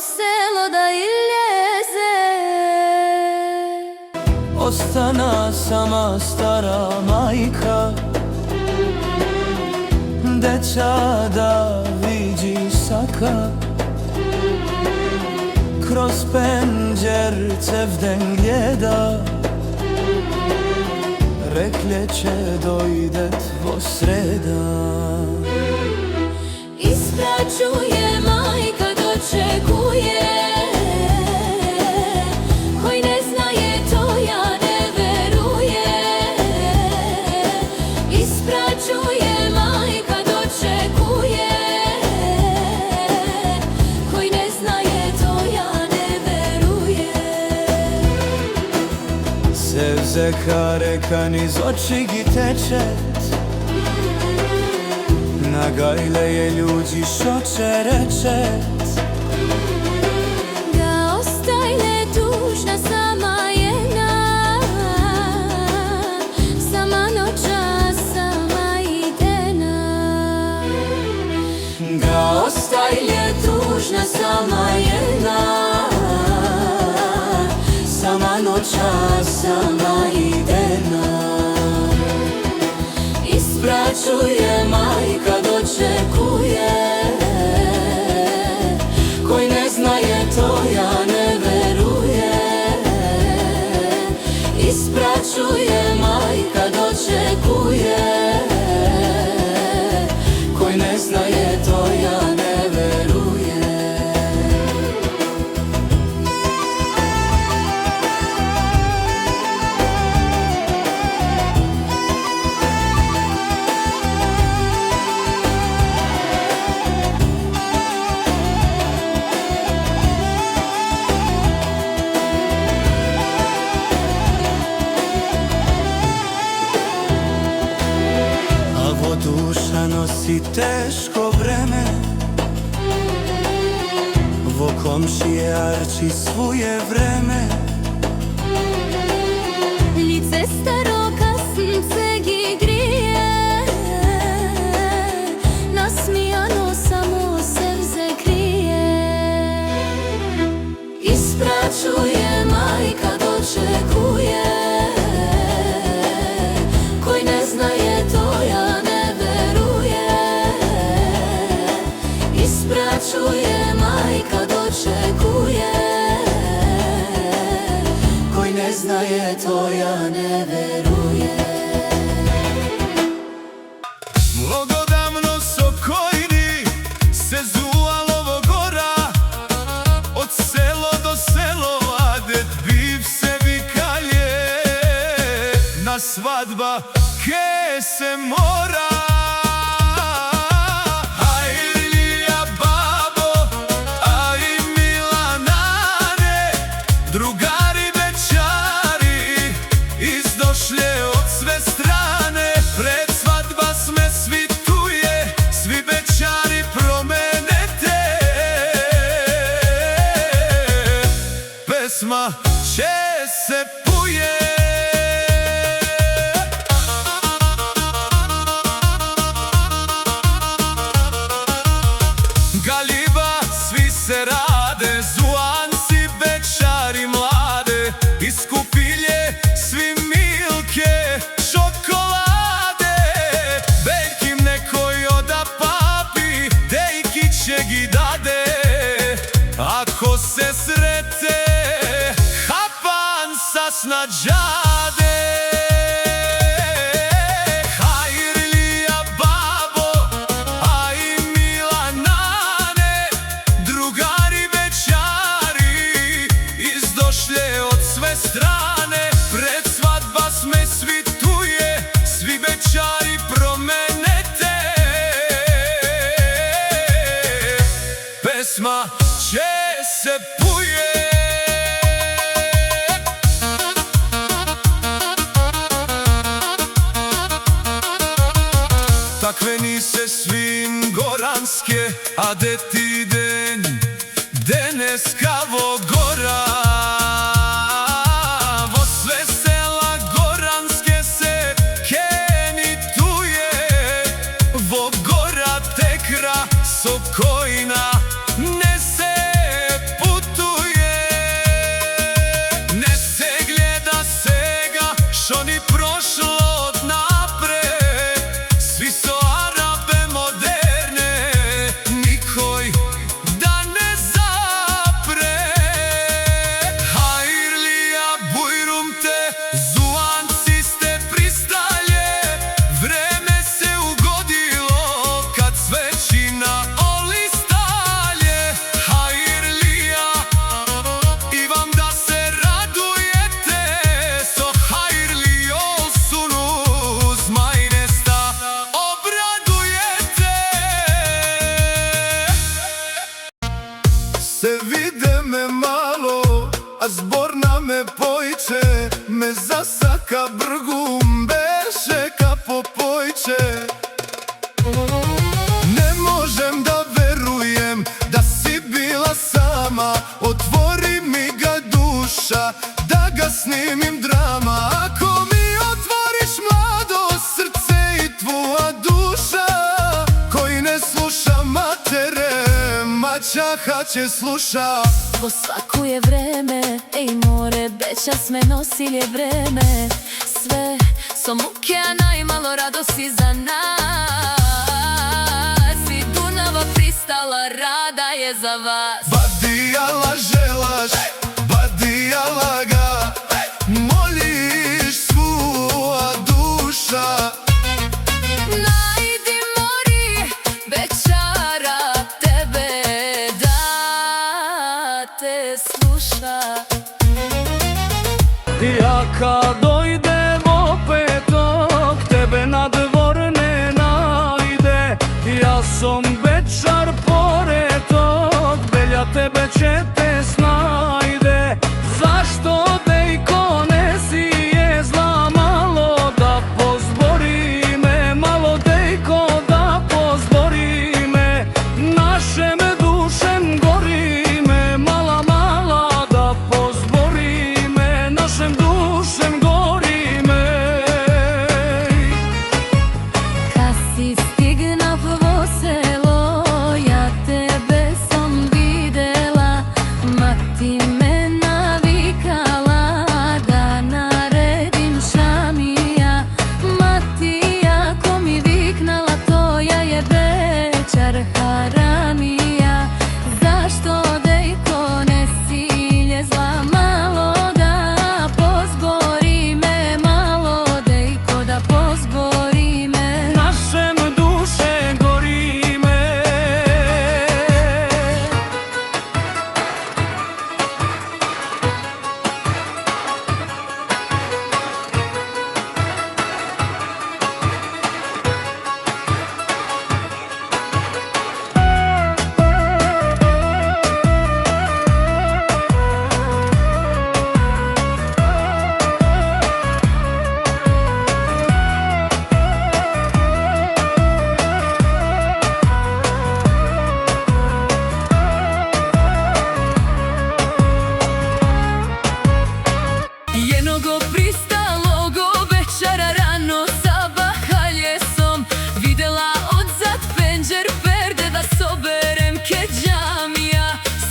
selo da iljeze. Ostana sama stara majka, dečada vidži saka. Kroz penđerce vden gleda, rekle će dojdet vo sreda. Ispraćuje majka, dočekuje, koji ne znaje to ja ne veruje. Ispraćuje majka, dočekuje, koji ne znaje to ja ne veruje. Sevze reka niz oči gi tečet, na gajle je ljudi šoče rečet. Da ostajle tužna sama jedna, sama noća, sama idena. Da Ostajle tužna sama jedna, sama noća, sama idena. ispraćuje majka, dočekuje, koji ne znaje to ja ne veruje. Ispraćuje majka, dočekuje, koji ne znaje to ja ne veruje. Duša nosi teško vreme, vo komšije arči svoje vreme. Lice staro kasnce gi grije, nasmijano samo sevze krije. Ispraćuje majka, dočekuje, koji ne znaje to ja ne veruje. Ispraćuje majka, dočekuje, koji ne znaje to ja ne veruje. Mnogodavno sokojni se zuvalo gora, od selo do selo, a det biv se vikalje. Na svadba ke se mora. Drugari večari izdošlje od sve strane, pred svadba sme svi tuje, svi večari promenete. Pesma će se puje. Galiba svi se rade, zuanci večari mlade, iskupilje svi milke, šokolade. Veljkim nekoj oda papi, dejki će gi dade. Ako se srete, hapan sa snađade. Od sve strane, pred svadba sme svi tuje, svi večari promenete. Pesma će se puje. Takveni se svim goranske, a de ti den, deneska vo gora. Vo sve sela goranske se keni tuje, vo gora tekra sokojna ne se čaha će sluša. Po svaku je vreme, ej more, beća sme nosilje vreme. Sve so muke, a najmalo radosti za nas. I Dunava pristala, rada je za vas. Badijala želaš, badijala ga, moliš svoja duša. Najdi mori, bećara tebe da te sluša. Ja kad dojdem opet ok tebe na dvor ne najde. Ja sam bečar pored tog, belja tebe će te snajde. Zašto dejko ne si je zla, malo da pozbori me, malo dejko da pozbori me. Našem dušem gori me, mala mala da pozbori me, našem dušem gori me. Kad si stigna v selo, ja tebe sam videla. Mati me navikala da naredim šamija. Mati ako mi viknala, to ja je bećar haramija. Zašto dejko ne silje zla, malo da pozbori me, malo dejko da pozbori me. Našem duše gori me. Jednogo pristalogo večera rano sabahalje som videla odzad penđer perde da soberem ke džamija.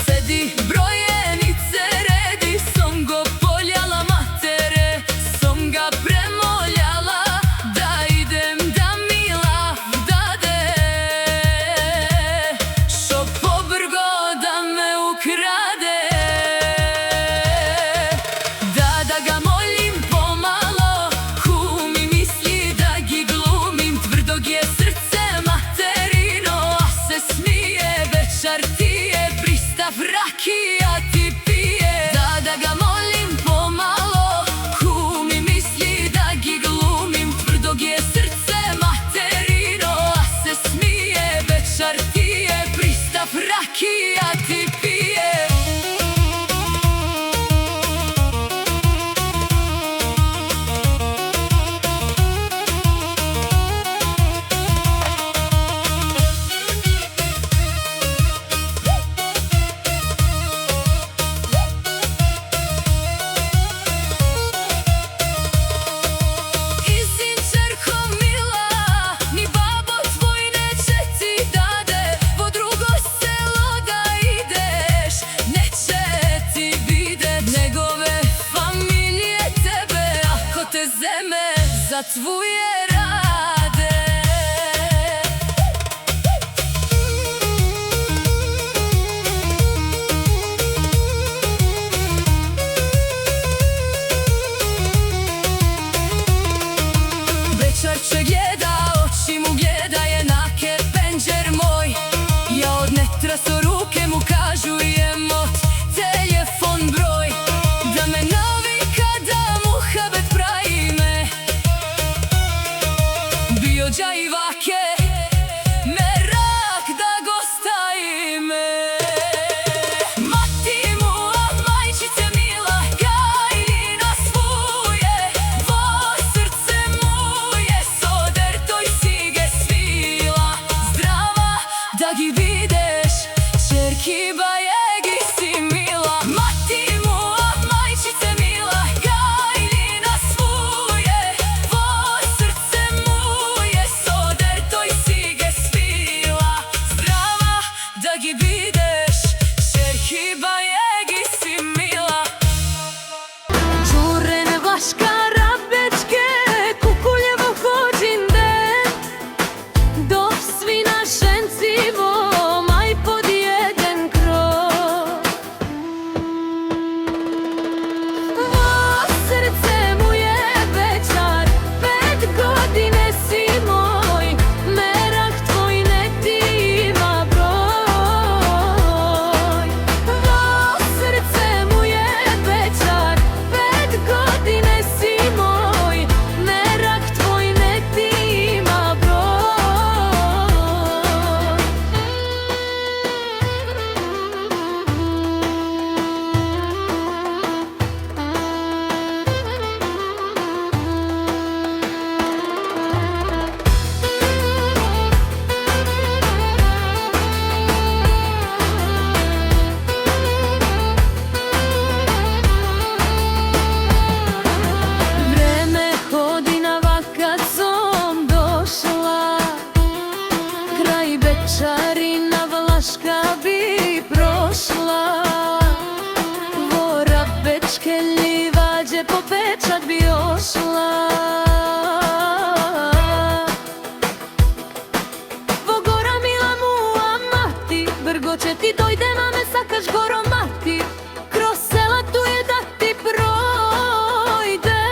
Sedi brojenice redi, som go poljala matere, som ga premoljala da idem da mila dade. Šo pobrgo da me ukrade, da ga molim pomalo, kumi misli da gi glumim. Tvrdog je srce materino, a se smije, večar ti je pristav rakija ti pije. Da ga molim pomalo, kumi misli da gi glumim. Tvrdog je srce materino, a se smije, večar ti je pristav rakija ti pije. Izin čerko mila, ni babo tvoj neće ti dade. Vo drugo selo da ideš, neće ti videt njegove familije tebe. Ako te zeme za tvoje rade. Večer će gleda, oči mu gleda jednake penđer moj. Ja od netraso ruke mu kažujem od telefon broj. Da me navika da muhabet pravi me. Bio dža i vake, merak da gostaji me. Mati mu, a majčice mila, gajina svuje. Vo srce muje, soder toj si ge svila. Zdrava da gi videš, čerki bajegi si mila. Mati mu, a majčice mila, gajina svuje. Vo srce muje, soder veče ti dojde mame sakaš goro mati, kroz sela tu je da ti projde.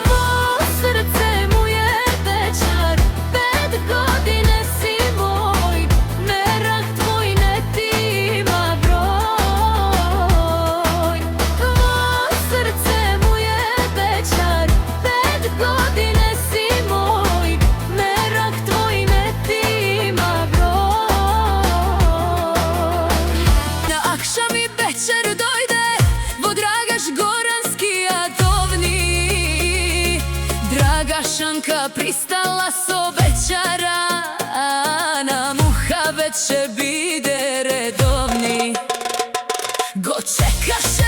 Mo srce mu je večar, 5 godine si moj, merah tvoj ne tima broj. Mo srce mu je večar, 5 godine si moj, merah tvoj ne tima broj. Na akšam i večer dojde Vodragaš goranski jadovni, Dragašanka pristala so večara, na muha veče bide redovni. Go čekaš